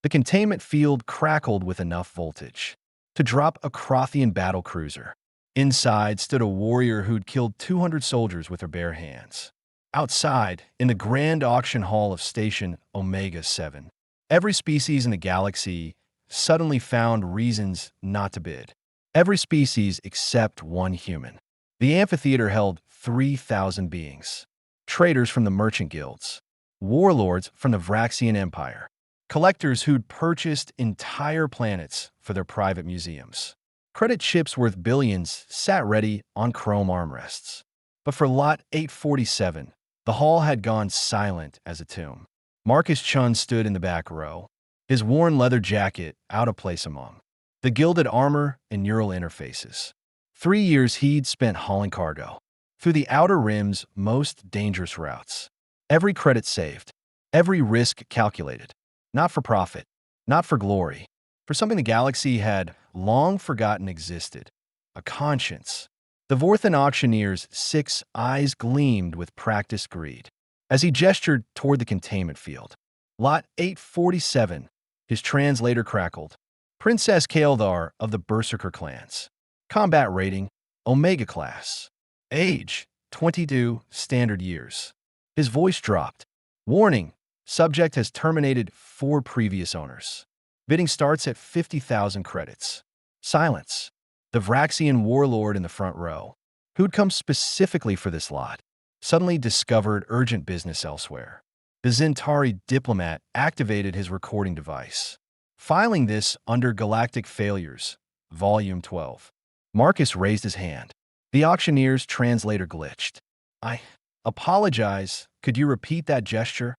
The containment field crackled with enough voltage to drop a Crothian battlecruiser. Inside stood a warrior who'd killed 200 soldiers with her bare hands. Outside, in the grand auction hall of Station Omega-7, every species in the galaxy suddenly found reasons not to bid. Every species except one human. The amphitheater held 3,000 beings. Traders from the merchant guilds, warlords from the Vraxian Empire, collectors who'd purchased entire planets for their private museums. Credit chips worth billions sat ready on chrome armrests. But for Lot 847, the hall had gone silent as a tomb. Marcus Chen stood in the back row, his worn leather jacket out of place among the gilded armor and neural interfaces. 3 years he'd spent hauling cargo through the outer rim's most dangerous routes. Every credit saved, every risk calculated. Not for profit, not for glory, for something the galaxy had long forgotten existed, a conscience. The Vorthan auctioneer's 6 eyes gleamed with practiced greed as he gestured toward the containment field. Lot 847, his translator crackled. Princess Kael'thar of the Berserker clans. Combat rating, Omega class. Age, 22 standard years. His voice dropped. Warning, subject has terminated 4 previous owners. Bidding starts at 50,000 credits. Silence. The Vraxian warlord in the front row, who'd come specifically for this lot, suddenly discovered urgent business elsewhere. The Zentari diplomat activated his recording device, filing this under Galactic Failures, Volume 12. Marcus raised his hand. The auctioneer's translator glitched. I apologize. Could you repeat that gesture?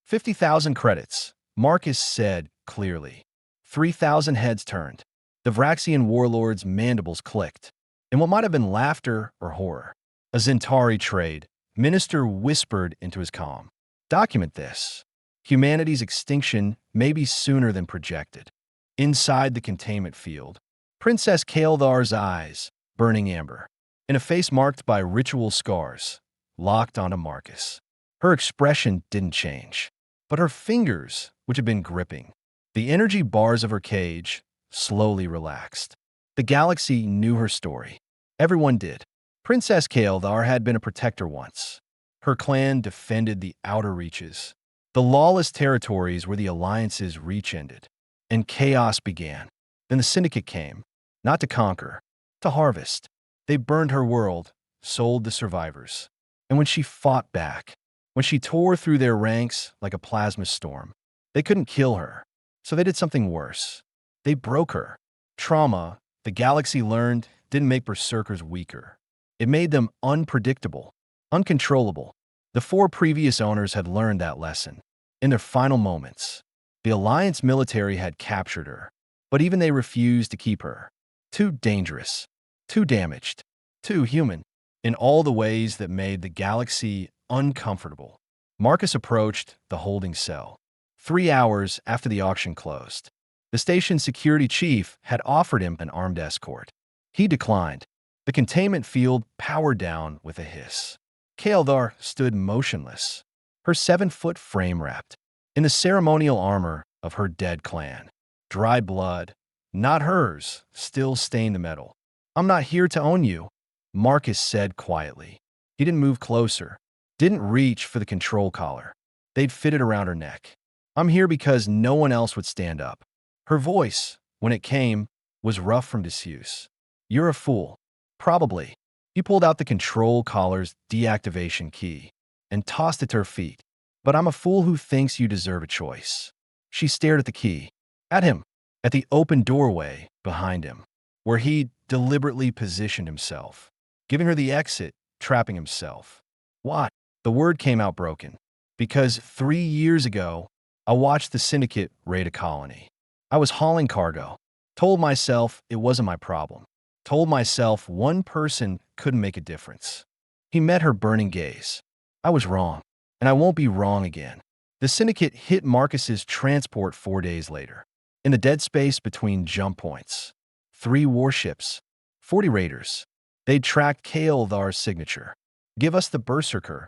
50,000 credits, Marcus said clearly. 3,000 heads turned. The Vraxian warlord's mandibles clicked. In what might have been laughter or horror, a Zentari trade minister whispered into his comm. Document this. Humanity's extinction may be sooner than projected. Inside the containment field, Princess Kael'thar's eyes, burning amber, in a face marked by ritual scars, locked onto Marcus. Her expression didn't change, but her fingers, which had been gripping the energy bars of her cage, slowly relaxed. The galaxy knew her story. Everyone did. Princess Kael'thar had been a protector once. Her clan defended the outer reaches, the lawless territories where the Alliance's reach ended, and chaos began. Then the Syndicate came, not to conquer, to harvest. They burned her world, sold the survivors. And when she fought back, when she tore through their ranks like a plasma storm, they couldn't kill her, so they did something worse. They broke her. Trauma, the galaxy learned, didn't make Berserkers weaker. It made them unpredictable, uncontrollable. The 4 previous owners had learned that lesson. In their final moments, the Alliance military had captured her, but even they refused to keep her. Too dangerous, too damaged, too human, in all the ways that made the galaxy uncomfortable. Marcus approached the holding cell. 3 hours after the auction closed, the station's security chief had offered him an armed escort. He declined. The containment field powered down with a hiss. Kael'thar stood motionless, her 7-foot frame wrapped in the ceremonial armor of her dead clan. Dry blood, not hers, still stained the metal. I'm not here to own you, Marcus said quietly. He didn't move closer, didn't reach for the control collar. They'd fit it around her neck. I'm here because no one else would stand up. Her voice, when it came, was rough from disuse. You're a fool. Probably. He pulled out the control collar's deactivation key and tossed it to her feet. But I'm a fool who thinks you deserve a choice. She stared at the key, at him, at the open doorway behind him, where he deliberately positioned himself, giving her the exit, trapping himself. Why? The word came out broken. Because 3 years ago, I watched the Syndicate raid a colony. I was hauling cargo. Told myself it wasn't my problem. Told myself one person couldn't make a difference. He met her burning gaze. I was wrong, and I won't be wrong again. The Syndicate hit Marcus's transport 4 days later, in the dead space between jump points. 3 warships, 40 raiders. They'd tracked Kael'thar's signature. Give us the Berserker.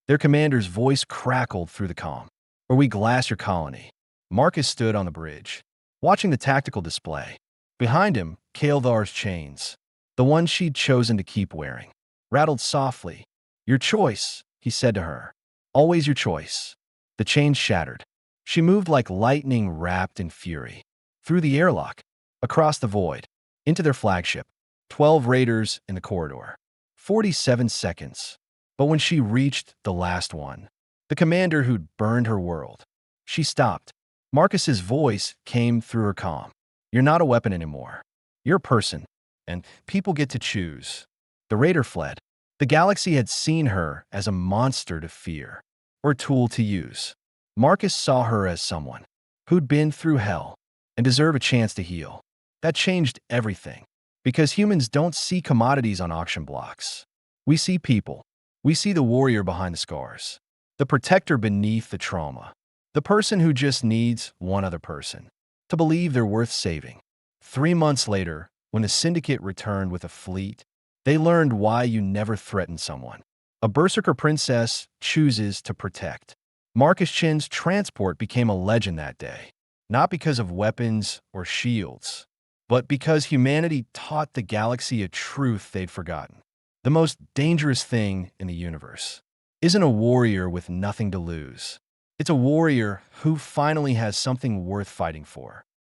Their commander's voice crackled through the comm. Or we glass your colony. Marcus stood on the bridge, watching the tactical display. Behind him, Kael'thar's chains, the one she'd chosen to keep wearing, rattled softly. "Your choice," he said to her. "Always your choice." The chains shattered. She moved like lightning wrapped in fury. Through the airlock, across the void, into their flagship. 12 raiders in the corridor. 47 seconds. But when she reached the last one, the commander who'd burned her world, she stopped. Marcus's voice came through her calm. "You're not a weapon anymore. You're a person, and people get to choose." The raider fled. The galaxy had seen her as a monster to fear, or a tool to use. Marcus saw her as someone who'd been through hell and deserved a chance to heal. That changed everything, because humans don't see commodities on auction blocks. We see people. We see the warrior behind the scars, the protector beneath the trauma, the person who just needs one other person to believe they're worth saving. 3 months later, when the Syndicate returned with a fleet, they learned why you never threaten someone a Berserker Princess chooses to protect. Marcus Chen's transport became a legend that day, not because of weapons or shields, but because humanity taught the galaxy a truth they'd forgotten. The most dangerous thing in the universe isn't a warrior with nothing to lose. It's a warrior who finally has something worth fighting for.